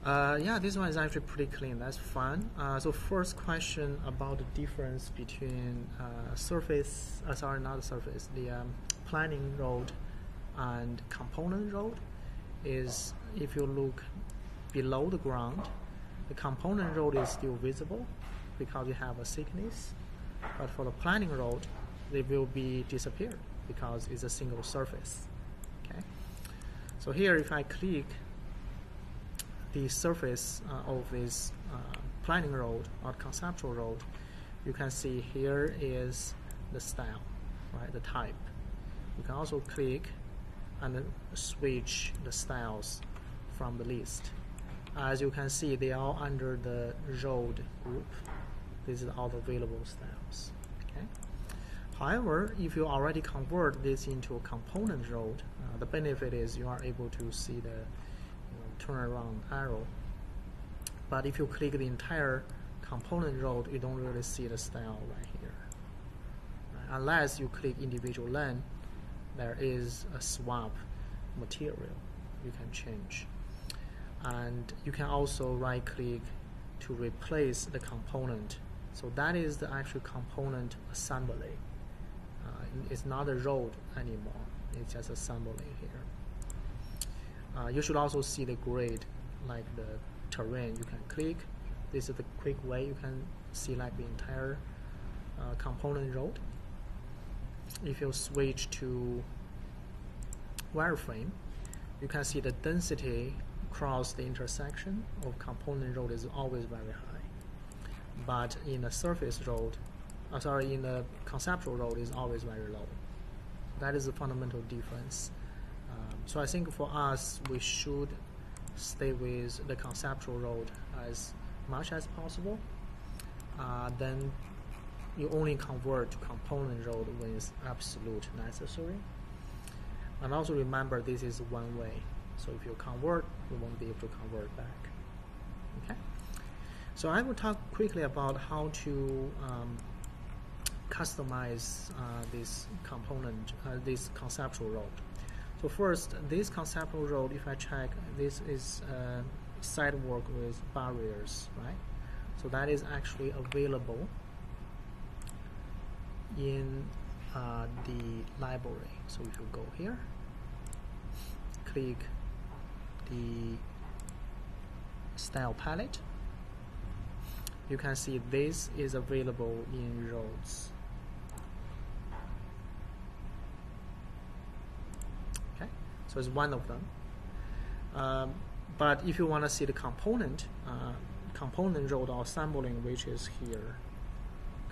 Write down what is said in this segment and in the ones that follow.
Yeah, this one is actually pretty clean. That's fun. So first question about the difference between surface, not surface, the planning road and component road is if you look below the ground, the component road is still visible because you have a thickness, but for the planning road, they will be disappeared because it's a single surface. Okay. So here, if I click the surface of this planning road or conceptual road, you can see here is the style, right? The type. You can also click and switch the styles from the list. As you can see, they are under the road group. This is all the available styles. Okay. However, if you already convert this into a component road, the benefit is you are able to see the turnaround arrow. But if you click the entire component road, you don't really see the style right here. Right? Unless you click individual lane, there is a swap material you can change. And you can also right click to replace the component. So that is the actual component assembly. It's not a road anymore. It's just assembly here. You should also see the grid, like the terrain. You can click. This is the quick way you can select the entire component road. If you switch to wireframe, you can see the density across the intersection of component road is always very high. But in the surface road, in the conceptual road is always very low. That is the fundamental difference. So I think for us, we should stay with the conceptual road as much as possible. Then you only convert to component road when it's absolute necessary. And also remember, this is one way. So if you convert, you won't be able to convert back. Okay. So I will talk quickly about how to customize this component, this conceptual road. So first, this conceptual road, if I check, this is sidewalk with barriers, right? So that is actually available in the library. So if you go here, click the style palette, you can see this is available in roads. So it's one of them. But if you want to see the component road or assembling, which is here,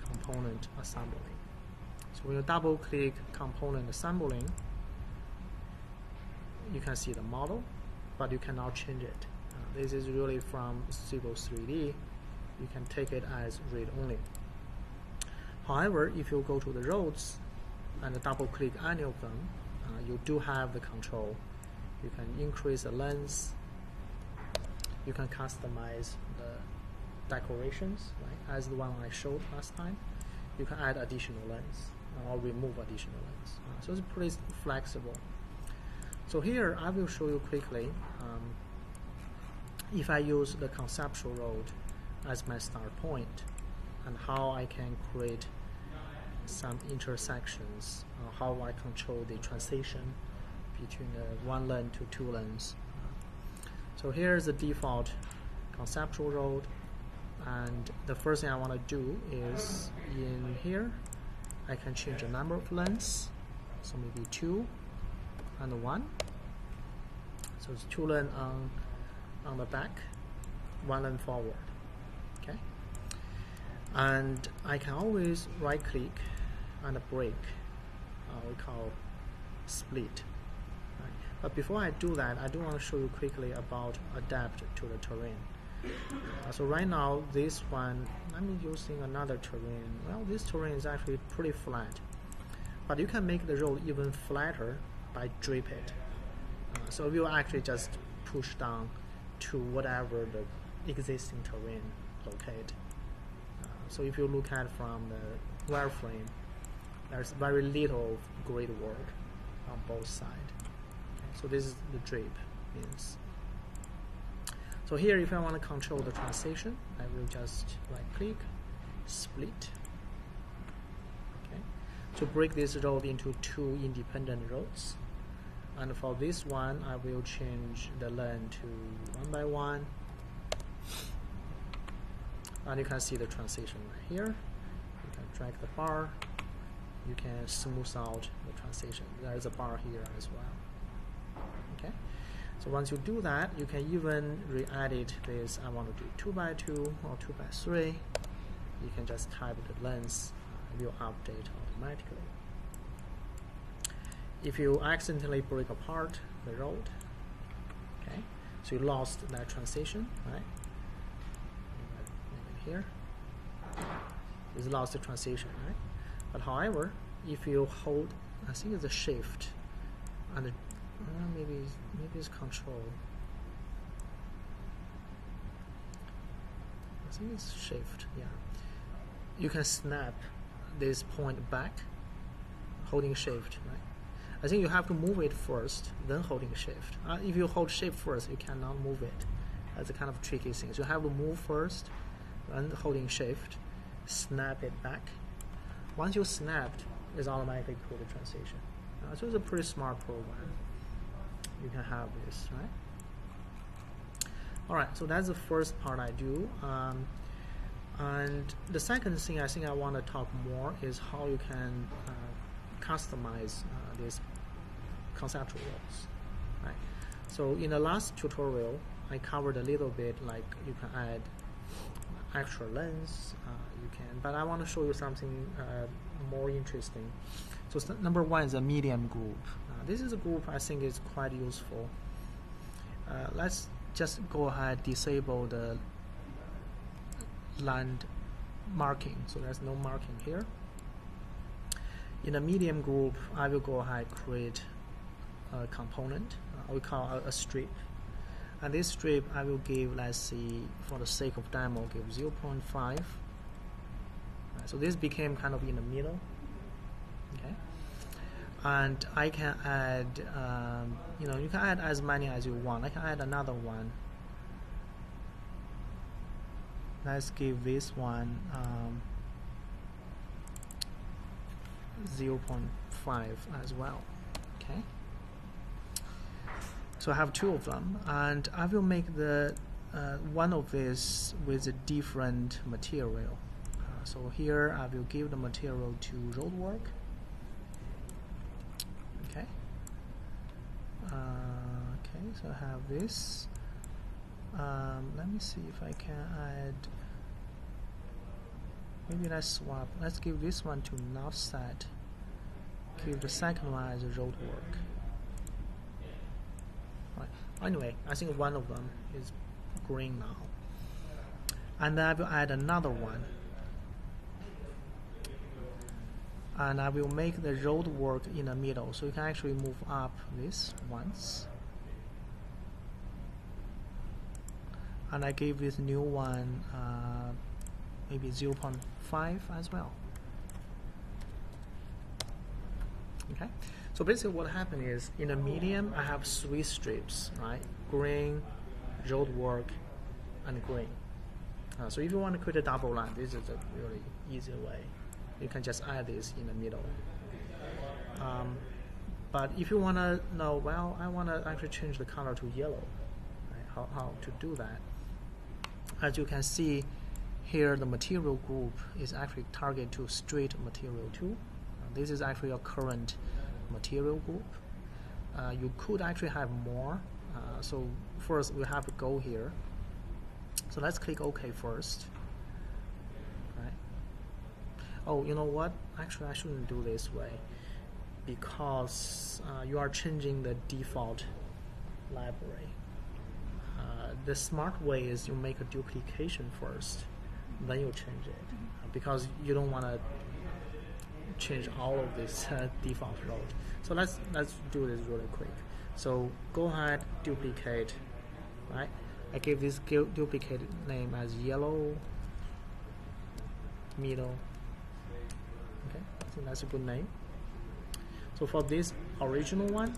component assembling. So when you double click component assembling, you can see the model, but you cannot change it. This is really from Civil 3D. You can take it as read only. However, if you go to the roads and double click any of them, you do have the control. You can increase the length. You can customize the decorations, right? As the one I showed last time. You can add additional length or remove additional length. So it's pretty flexible. So here I will show you quickly if I use the conceptual road as my start point and how I can create some intersections, how I control the transition between the one lane to two lanes. So here's the default conceptual road, and the first thing I want to do is in here I can change the number of lanes, so maybe 2 and 1. So it's 2 lanes on the back, 1 lane forward. Okay, and I can always right click and break, we call split. Right? But before I do that, I do want to show you quickly about adapt to the terrain. So right now, this one, I'm using another terrain. Well, this terrain is actually pretty flat, but you can make the road even flatter by drape it. So you actually just push down to whatever the existing terrain located. So if you look at from the wireframe, there's very little grid work on both sides. Okay, so this is the drape means. So here, if I want to control the transition, I will just right-click, split. Okay. To break this road into 2 independent roads. And for this one, I will change the length to 1 by 1. And you can see the transition right here. You can drag the bar. You can smooth out the transition. There is a bar here as well. Okay. So once you do that, you can even re-edit this. I want to do 2 by 2 or 2 by 3. You can just type the length. It will update automatically. If you accidentally break apart the road, okay, so you lost that transition, right? Here, it's lost the transition, right? But however, if you hold, I think it's a shift, and maybe it's control. I think it's shift. Yeah, you can snap this point back, holding shift, right? I think you have to move it first, then holding shift. If you hold shift first, you cannot move it. That's a kind of tricky thing. So you have to move first, then holding shift, snap it back. Once you snapped, it's automatically pull the transition. So it's a pretty smart program. You can have this, right? All right, so that's the first part I do. And the second thing I think I want to talk more is how you can customize these conceptual roles, right? So in the last tutorial, I covered a little bit, like you can add extra lens, but I want to show you something more interesting. So number 1 is a medium group. This is a group I think is quite useful. Let's just go ahead, disable the land marking, so there's no marking here. In a medium group, I will go ahead create a component. We call a strip. And this strip I will give, let's see, for the sake of demo, give 0.5. So this became kind of in the middle. Okay. And I can add, you can add as many as you want. I can add another one. Let's give this one 0.5 as well. Okay. So I have 2 of them, and I will make the one of these with a different material. So here I will give the material to roadwork. Okay. Okay. So I have this. Let me see if I can add. Maybe let's swap. Let's give this one to not set. Give the second one as a roadwork. Right. Anyway, I think one of them is green now. And then I will add another one. And I will make the roadwork in the middle. So you can actually move up this once. And I gave this new one maybe 0.5 as well. Okay, so basically what happened is in a medium I have 3 strips, right? Green, roadwork, and green. So if you want to create a double line, this is a really easy way. You can just add this in the middle. But if you want to know, well, I want to actually change the color to yellow, right? How to do that? As you can see here, the material group is actually targeted to straight material 2. This is actually a current material group. You could actually have more. So first we have to go here. So let's click OK first. Right. Oh, you know what? Actually, I shouldn't do this way because you are changing the default library. The smart way is you make a duplication first, then you change it, because you don't want to change all of this default road. So let's do this really quick. So go ahead, duplicate, right? I give this duplicate name as yellow middle. Okay, I think that's a good name. So for this original one,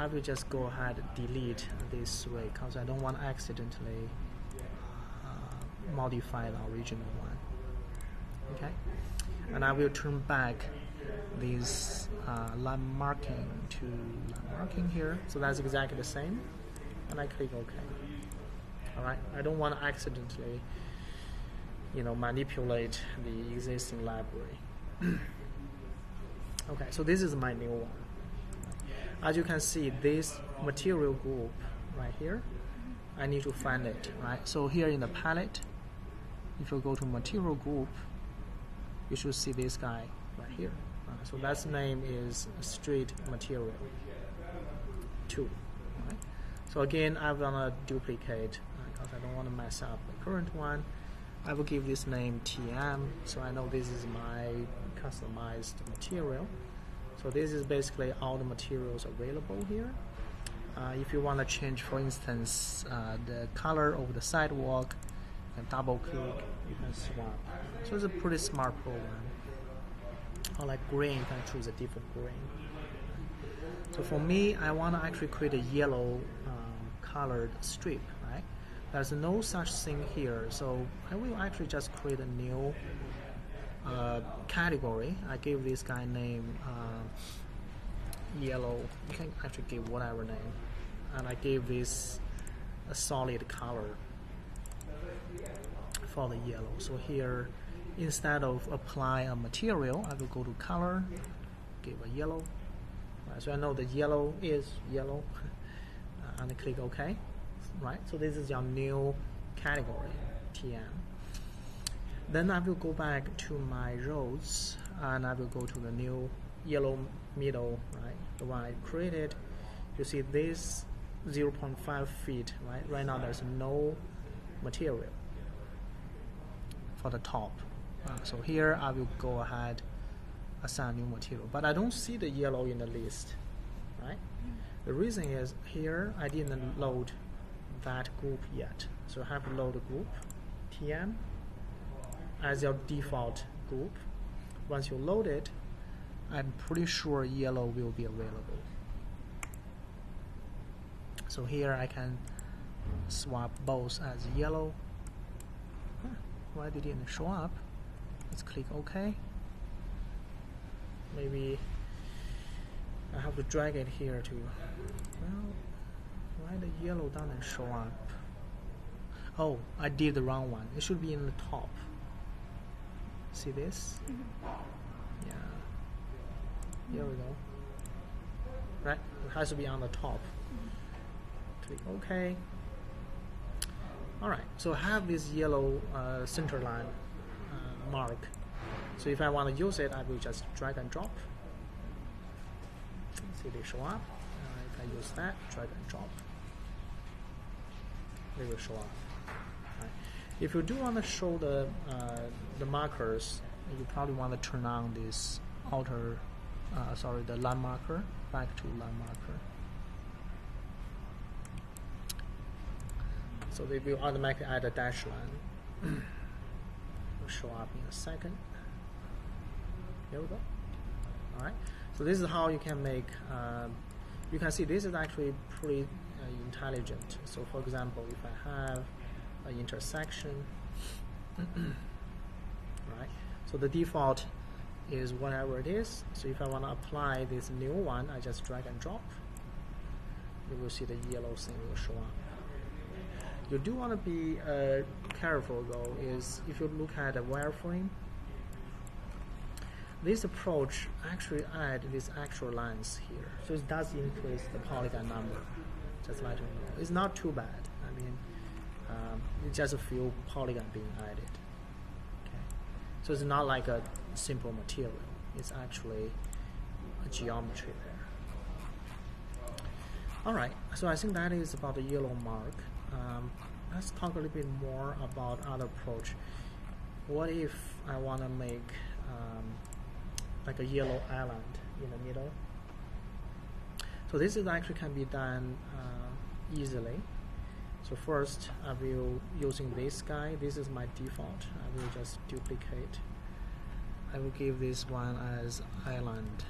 I will just go ahead and delete this three because I don't want to accidentally modify the original one. Okay, and I will turn back this line marking to line marking here. So that's exactly the same, and I click OK. All right, I don't want to accidentally, manipulate the existing library. Okay, so this is my new one. As you can see, this material group right here, I need to find it, right? So here in the palette, if you go to material group, you should see this guy right here. So that's name is street material 2. Right? So again, I'm gonna duplicate because I don't want to mess up the current one. I will give this name TM, so I know this is my customized material. So this is basically all the materials available here. If you want to change, for instance, the color of the sidewalk, you can double click, you can swap. So it's a pretty smart program. Or like green, you can choose a different green. So for me, I want to actually create a yellow colored strip, right? There's no such thing here, so I will actually just create a new category. I gave this guy name yellow. You can actually give whatever name, and I gave this a solid color for the yellow. So here, instead of apply a material, I will go to color, give a yellow. Right, so I know the yellow is yellow, and I click OK. Right, so this is your new category, TM. Then I will go back to my roads, and I will go to the new yellow middle, right? The one I created. You see this 0.5 feet, right? Right now there's no material for the top. So here I will go ahead, assign new material, but I don't see the yellow in the list, right? The reason is here I didn't load that group yet, so I have to load the group TM as your default group. Once you load it, I'm pretty sure yellow will be available. So here I can swap both as yellow. Why did it didn't show up? Let's click OK. Maybe I have to drag it here too. Well, why the yellow doesn't show up? Oh, I did the wrong one. It should be in the top. See this? Yeah. Here we go. Right? It has to be on the top. Click OK. Alright, so I have this yellow center line mark. So if I want to use it, I will just drag and drop. See, they show up. If I use that, drag and drop, they will show up. Right. If you do want to show the markers, you probably want to turn on this the line marker, back to line marker. So they will automatically add a dash line. Will show up in a second. Here we go. All right. So this is how you can make. You can see this is actually pretty intelligent. So for example, if I have an intersection, right? So the default is whatever it is. So if I want to apply this new one, I just drag and drop. You will see the yellow thing will show up. You do want to be careful though, is if you look at a wireframe, this approach actually adds these actual lines here. So it does increase the polygon number, just like you know. It's not too bad. I mean, it's just a few polygons being added. Okay. So it's not like a simple material. It's actually a geometry there. All right, so I think that is about the yellow mark. Let's talk a little bit more about other approach. What if I want to make like a yellow island in the middle? So this is actually can be done easily. So first I will using this guy. This is my default. I will just duplicate. I will give this one as island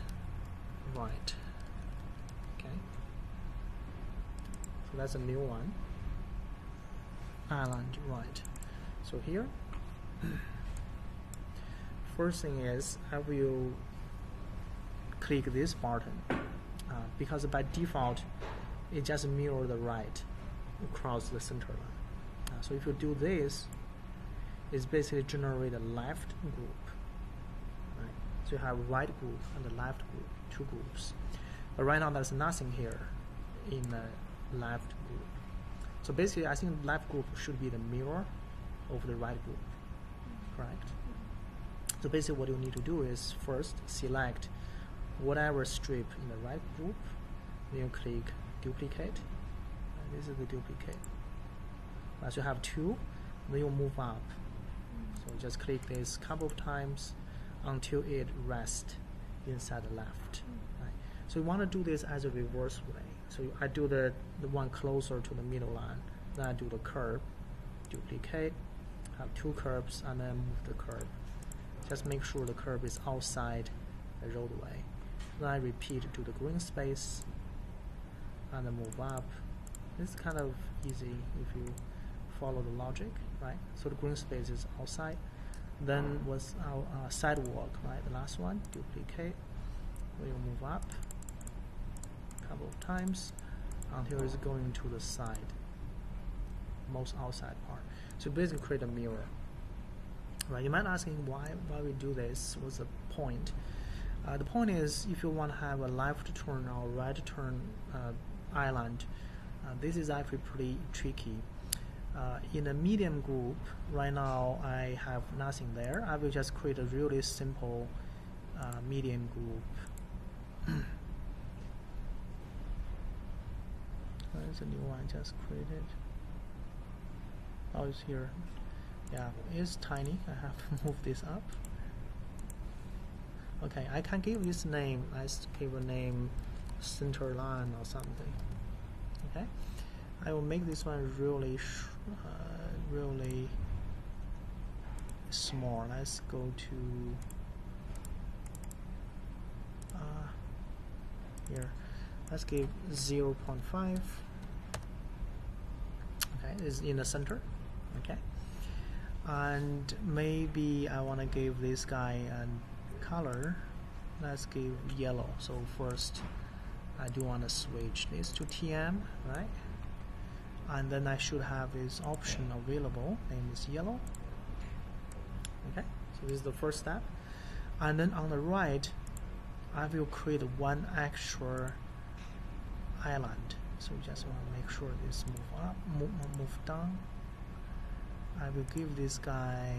right. Okay. So that's a new one. Island right. So here, first thing is I will click this button because by default it just mirrors the right across the center line. So if you do this, it's basically generate a left group. Right? So you have right group and the left group, two groups. But right now there's nothing here in the left group. So basically I think left group should be the mirror of the right group, correct? So basically what you need to do is first select whatever strip in the right group, then you click duplicate. This is the duplicate. As you have two, then you move up. So just click this a couple of times until it rests inside the left. Right? So you want to do this as a reverse way. So I do the one closer to the middle line, then I do the curve, duplicate, have two curves, and then move the curve. Just make sure the curve is outside the roadway. Then I repeat to the green space, and then move up. It's kind of easy if you follow the logic, right? So the green space is outside. Then what's our sidewalk, right? The last one, duplicate. We'll move up a couple of times until it's going to the side, most outside part. So basically create a mirror. Right? You might be asking why we do this. What's the point? The point is if you want to have a left turn or right turn island, this is actually pretty tricky. In a medium group, right now I have nothing there. I will just create a really simple medium group. There's a new one I just created. Oh, it's here. Yeah, it's tiny. I have to move this up. Okay, I can give this name. Let's give a name center line or something. Okay, I will make this one really really small. Let's go to here. Let's give 0.5. Okay, it's in the center. Okay, and maybe I want to give this guy a color. Let's give yellow. So first I do want to switch this to TM, right? And then I should have this option available, name is yellow. Okay, so this is the first step. And then on the right, I will create one extra island. So we just want to make sure this move up, move down. I will give this guy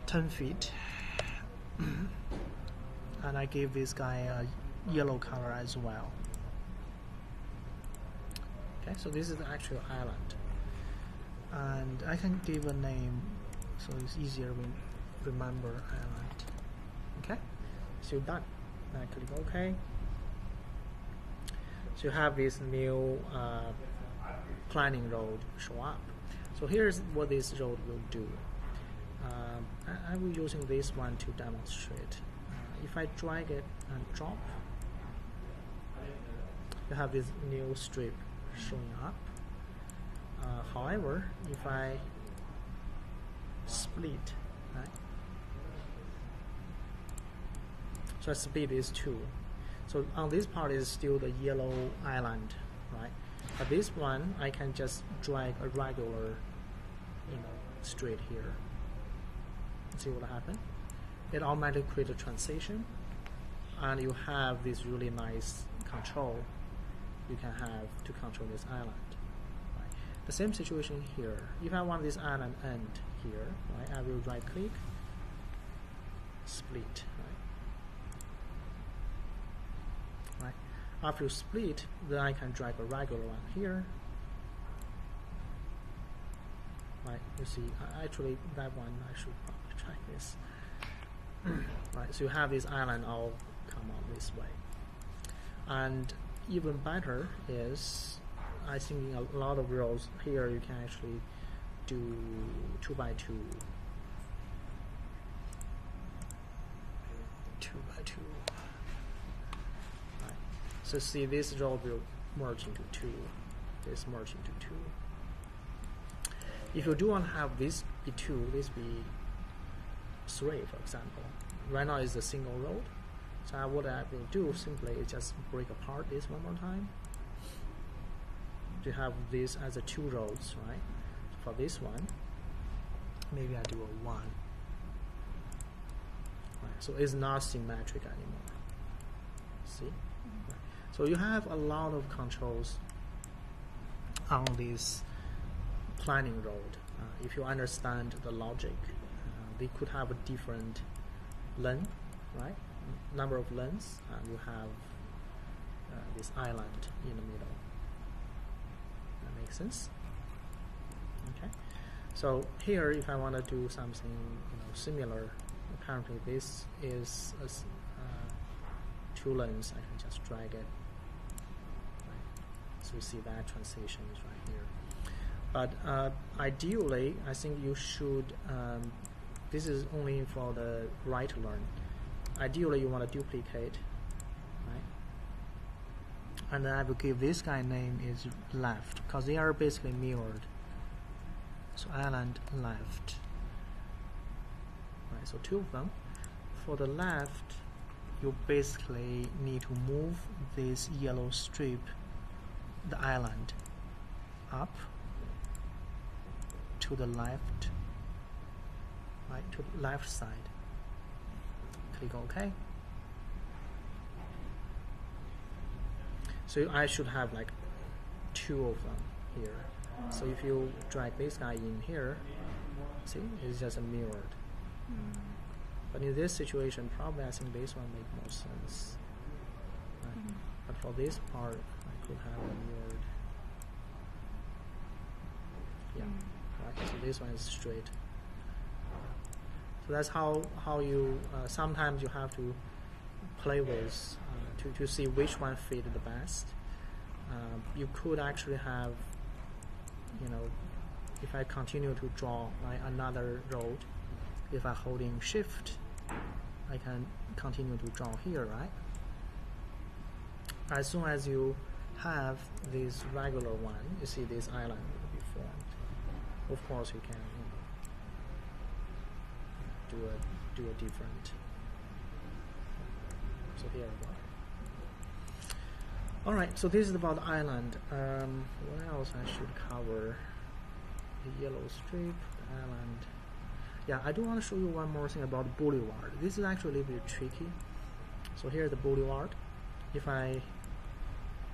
10 feet. And I give this guy a yellow color as well. Okay, so this is the actual island. And I can give a name so it's easier to remember island. Okay, so done. I click OK. So you have this new planning road show up. So here's what this road will do. I will using this one to demonstrate. If I drag it and drop, you have this new strip showing up. However, if I split, right? So I split these two. So on this part is still the yellow island, right? But this one, I can just drag a regular, straight here. See what happened? It automatically creates a transition, and you have this really nice control you can have to control this island. Right? The same situation here. If I want this island end here, right, I will right click, split. Right? After you split, then I can drag a regular one here. Right? You see, actually that one I should probably try this. Right? So you have this island all come out this way. And even better is, I think in a lot of rows here you can actually do 2 by 2. 2 by 2. Right. So see, this row will merge into 2. This merge into 2. If you do want to have this be 2, this be 3, for example. Right now is a single road. So what I will do simply is just break apart this one more time to have this as a 2 rows, right? For this one, maybe I do a 1. Right, so it's not symmetric anymore. See? Right. So you have a lot of controls on this planning road. If you understand the logic, they could have a different length, right? Number of lengths, and you have this island in the middle. That makes sense? Okay. So here, if I want to do something similar, apparently this is a, 2 lengths. I can just drag it. Right. So you see that transition is right here. But ideally, I think you should. This is only for the right learn. Ideally, you want to duplicate, right? And then I will give this guy name is left because they are basically mirrored. So island left. Right. So 2 of them. For the left, you basically need to move this yellow strip, the island, up to the left. Right, to the left side. Click OK. So I should have like 2 of them here. So if you drag this guy in here, see, it's just a mirrored. But in this situation, probably I think this one makes more sense. Right? But for this part, I could have a mirrored. Yeah, right. So this one is straight. So that's how you sometimes you have to play with to see which one fit the best. You could actually have, if I continue to draw another road, if I'm holding Shift, I can continue to draw here, right? As soon as you have this regular one, you see this island will be formed. Of course, you can do a different. So here we go. All right, so this is about the island. What else I should cover? The yellow strip, the island. Yeah, I do want to show you one more thing about the boulevard. This is actually a little bit tricky. So here's the boulevard. If I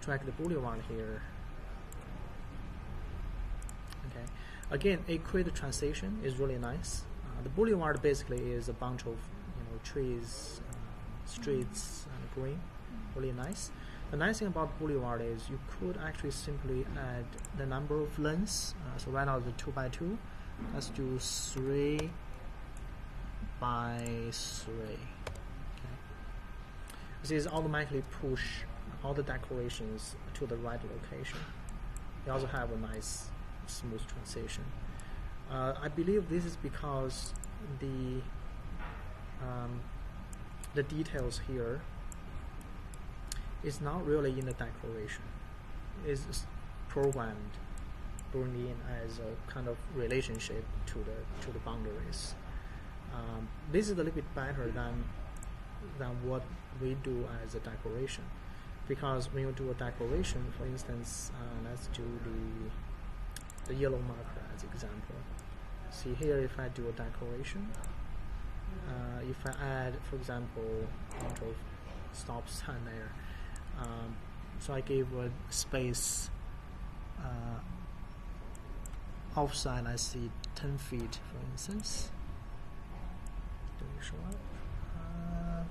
drag the boulevard here, okay. Again, a quick transition is really nice. The boulevard basically is a bunch of trees, streets, and green. Really nice. The nice thing about boulevard is you could actually simply add the number of lengths. So right now it's 2 by 2. Let's do 3 by 3. Okay. This is automatically push all the decorations to the right location. You also have a nice smooth transition. I believe this is because the details here is not really in the decoration. It's programmed, bring in as a kind of relationship to the boundaries. This is a little bit better than what we do as a decoration, because when you do a decoration, for instance, let's do the yellow marker as example. See here, if I do a decoration, if I add, for example, a bunch of stop sign there, so I gave a space offside, I see 10 feet, for instance. Do we show up?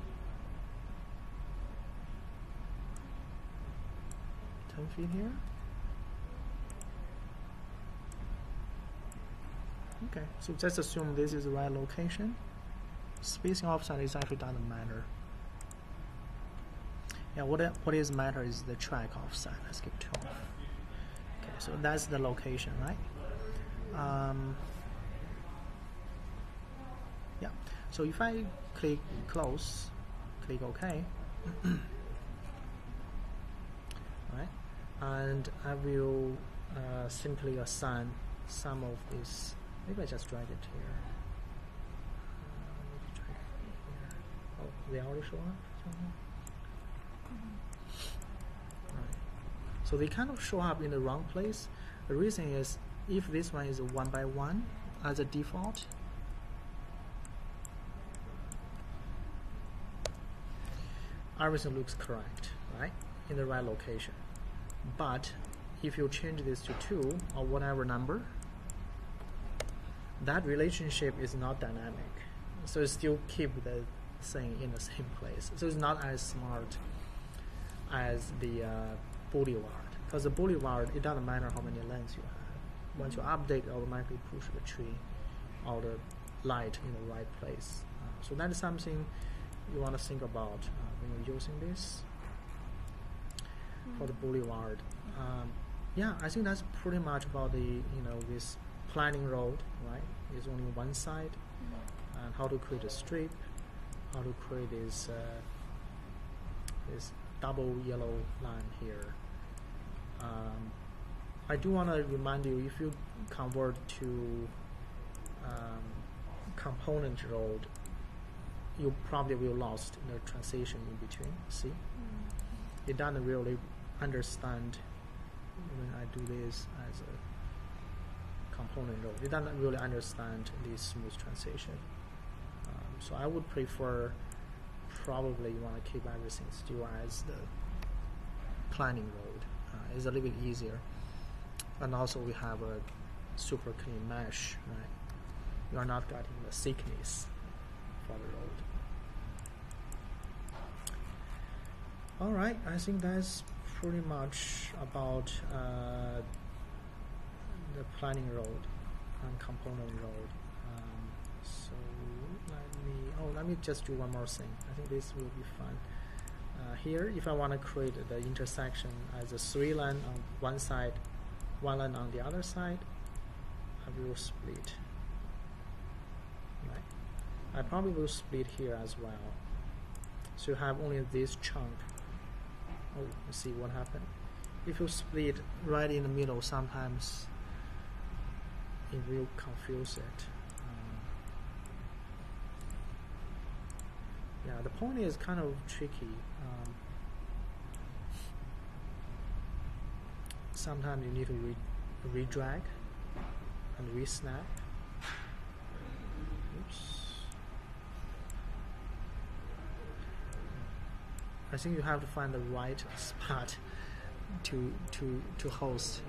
10 feet here. Okay, so just assume this is the right location. Spacing offset is actually doesn't matter. Yeah, what is matter is the track offset. Let's keep 12. Okay, so that's the location, right? Yeah. So if I click close, click OK. and I will simply assign some of this. Maybe I just drag it here. Maybe drag it here. Oh, they already show up. Right. So they kind of show up in the wrong place. The reason is if this one is 1 by 1 as a default, everything looks correct, right? In the right location. But if you change this to 2 or whatever number, that relationship is not dynamic. So it still keep the thing in the same place. So it's not as smart as the boulevard. Because the boulevard, it doesn't matter how many lengths you have. Once you update, it automatically push the tree or the light in the right place. So that is something you want to think about when you're using this for the boulevard. Yeah, I think that's pretty much about the this planning road, right? It's only one side, and how to create a strip, how to create this this double yellow line here. I do want to remind you, if you convert to component road, you probably will lost the transition in between. See, it doesn't really understand when I do this as a component road. It doesn't really understand the smooth transition. So I would prefer, probably you want to keep everything still as the planning road. It's a little bit easier. And also we have a super clean mesh, right? You are not getting the thickness for the road. All right, I think that's pretty much about the planning road and component road. So let me just do one more thing. I think this will be fun. Here, if I want to create the intersection as a 3 line on one side, 1 line on the other side, I will split. Right? I probably will split here as well. So you have only this chunk. Oh, let's see what happened. If you split right in the middle, sometimes it will confuse it. Yeah, the point is kind of tricky. Sometimes you need to re-drag and re-snap. Oops. I think you have to find the right spot to host.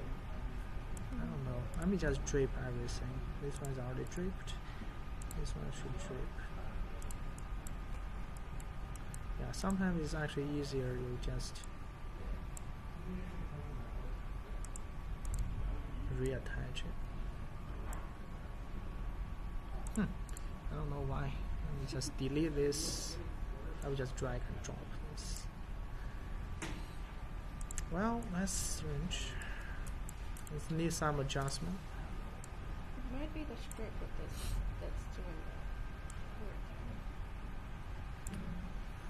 I don't know. Let me just drape everything. This one's already draped. This one should drape. Yeah, sometimes it's actually easier. You just reattach it. I don't know why. Let me just delete this. I will just drag and drop this. Well, that's strange. It needs some adjustment. It might be the strip that's doing the work.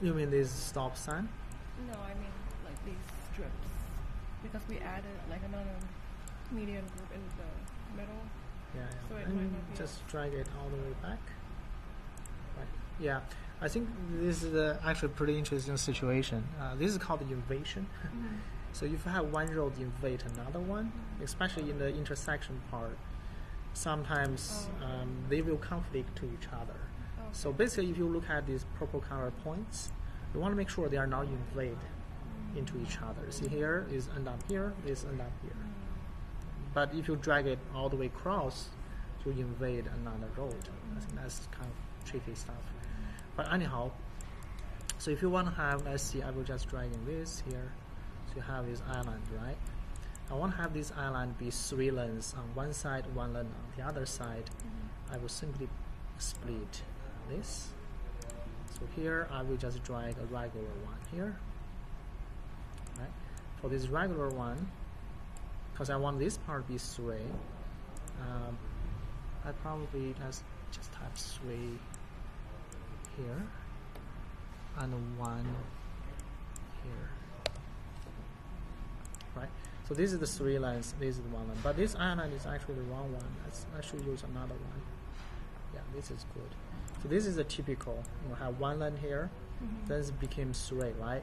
You mean this stop sign? No, I mean like these strips. Because we added like another median group in the middle. Yeah. So it and might not be just drag it all the way back. Right. Yeah. I think this is actually a pretty interesting situation. This is called invasion. So if you have one road invade another one, especially in the intersection part, sometimes they will conflict to each other. Okay. So basically, if you look at these purple color points, you want to make sure they are not invade into each other. See here is end up here, this end up here. But if you drag it all the way across, to invade another road. I think that's kind of tricky stuff. But anyhow, so if you want to have, let's see, I will just drag in this here. So you have this island, right? I want to have this island be 3 lanes on one side, 1 lane on the other side. I will simply split this. So here I will just drag a regular one here. Right? For this regular one, because I want this part to be 3, I probably just type 3 here and 1 here. Right? So this is the 3 lines, this is the 1 line. But this island is actually the wrong one. I should use another one. Yeah, this is good. So this is a typical, have 1 line here, then it became 3, right?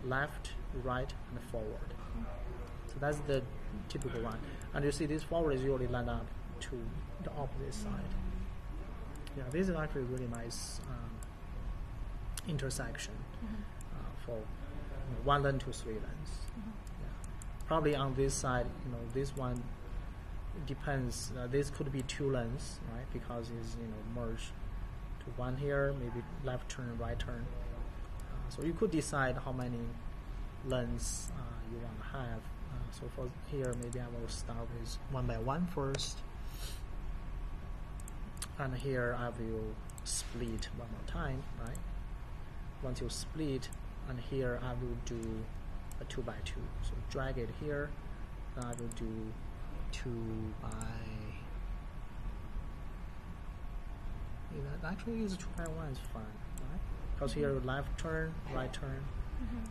Left, right, and forward. So that's the typical one. And you see this forward is usually lined up to the opposite side. Yeah, this is actually really nice intersection for 1 line to 3 lines. Yeah. Probably on this side, this one depends. This could be 2 lanes, right? Because it's merged to 1 here, maybe left turn, right turn. So you could decide how many lanes you want to have. So for here, maybe I will start with 1 by 1 first. And here I will split 1 more time, right? Once you split, and here I will do a 2 by 2. So drag it here, then I will do 2 by. That actually is 2 by 1 is fine, right? Because here left turn, right turn.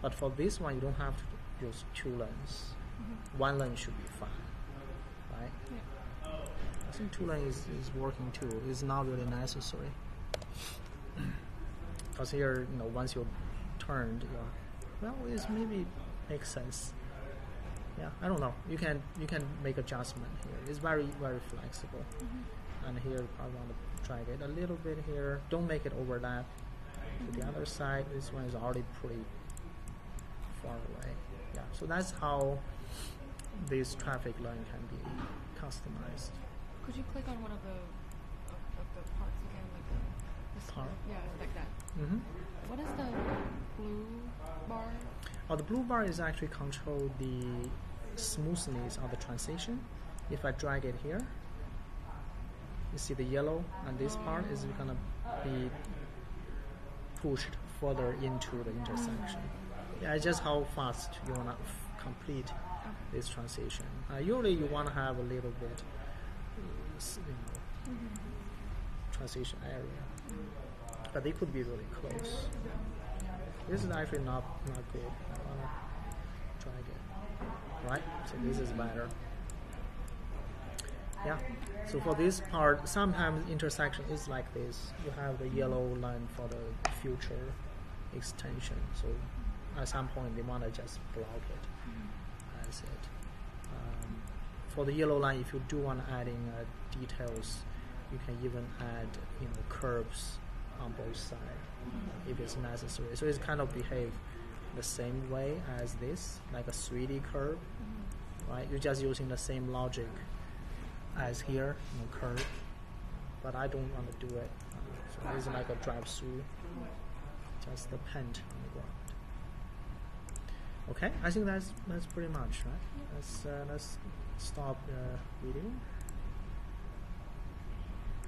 But for this one, you don't have to use 2 lanes. 1 lane should be fine, right? Yeah. I think 2 lane is working too. It's not really necessary. Because here, once you turned, it maybe makes sense. Yeah, I don't know. You can make adjustment here. It's very, very flexible. And here you probably want to drag it a little bit here. Don't make it overlap to the other side. This one is already pretty far away. Yeah, so that's how this traffic line can be customized. Could you click on one of the parts again, like the Part? Yeah, like that. What is the blue bar? The blue bar is actually control the smoothness of the transition. If I drag it here, you see the yellow, and this part is going to be pushed further into the intersection. Yeah, it's just how fast you want to complete this transition. Usually you want to have a little bit transition area, but they could be really close. This is actually not good. I want to drag it, right? So this is better. Yeah, so for this part, sometimes intersection is like this. You have the yellow line for the future extension. So at some point, they want to just block it as it. For the yellow line, if you do want to add in details, you can even add curves on both sides if it's necessary. So it's kind of behave the same way as this, like a 3D curve, right? You're just using the same logic as here, curve, but I don't want to do it. So it's like a drive-through, just the paint on the ground. Okay, I think that's pretty much, right? Let's stop the video.